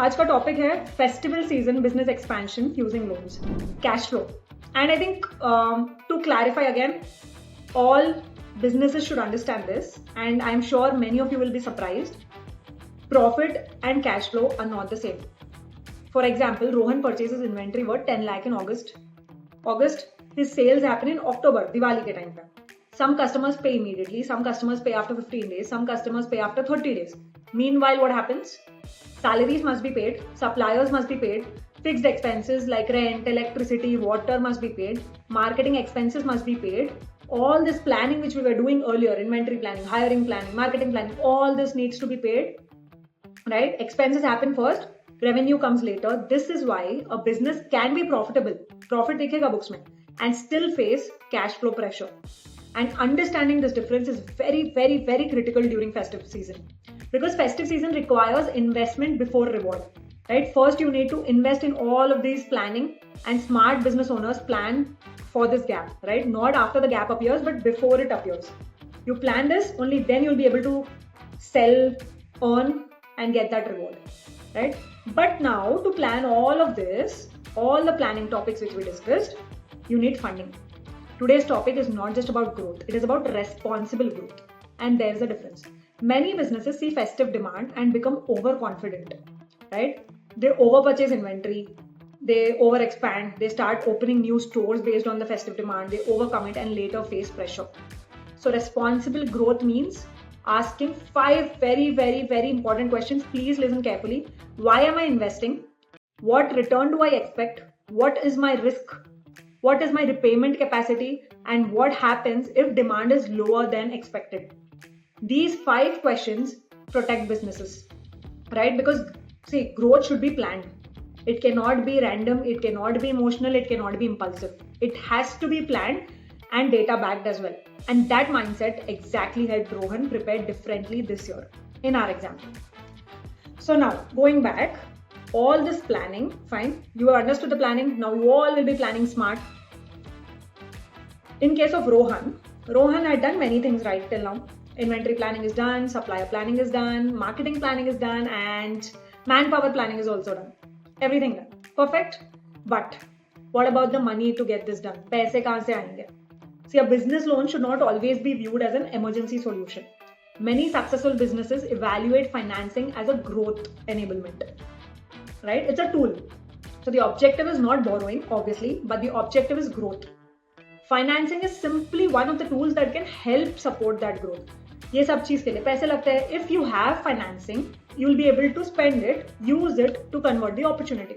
आज का टॉपिक है festival season business expansion using loans, cash flow. And I think to clarify again, all businesses should understand this, and I'm sure many of you will be surprised. Profit and cash flow are not the same. For example, Rohan purchases inventory worth 10 lakh in August. His sales happen in October, Diwali ke time pe. Some customers pay immediately, some customers pay after 15 days, some customers pay after 30 days. Meanwhile, what happens? Salaries must be paid, suppliers must be paid, fixed expenses like rent, electricity, water must be paid, marketing expenses must be paid. All this planning which we were doing earlier, inventory planning, hiring planning, marketing planning, all this needs to be paid, right? Expenses happen first, revenue comes later. This is why a business can be profitable, profit dikhega books mein, and still face cash flow pressure. And understanding this difference is very, very, very critical during festive season, because festive season requires investment before reward, right? First, you need to invest in all of these planning, and smart business owners plan for this gap, right? Not after the gap appears, but before it appears. You plan this, only then you'll be able to sell, earn, and get that reward, right? But now, to plan all of this, all the planning topics which we discussed, you need funding. Today's topic is not just about growth, it is about responsible growth. And there's a difference. Many businesses see festive demand and become overconfident, right? They overpurchase inventory, they overexpand, they start opening new stores based on the festive demand, they overcommit and later face pressure. So responsible growth means asking 5 very, very, very important questions. Please listen carefully. Why am I investing? What return do I expect? What is my risk? What is my repayment capacity? And what happens if demand is lower than expected? These 5 questions protect businesses, right? Because see, growth should be planned. It cannot be random, it cannot be emotional, it cannot be impulsive. It has to be planned and data backed as well. And that mindset exactly helped Rohan prepare differently this year in our example. So now, going back, all this planning, fine, you have understood the planning, now you all will be planning smart. In case of Rohan had done many things right till now. Inventory planning is done, supplier planning is done, marketing planning is done, and manpower planning is also done. Everything done. Perfect. But what about the money to get this done? Paise kahan se aayenge? See, a business loan should not always be viewed as an emergency solution. Many successful businesses evaluate financing as a growth enablement, right? It's a tool. So the objective is not borrowing, obviously, but the objective is growth. Financing is simply one of the tools that can help support that growth. ये सब चीज के लिए पैसे लगते हैं. If you have financing, you will be able to spend it, use it to convert the opportunity.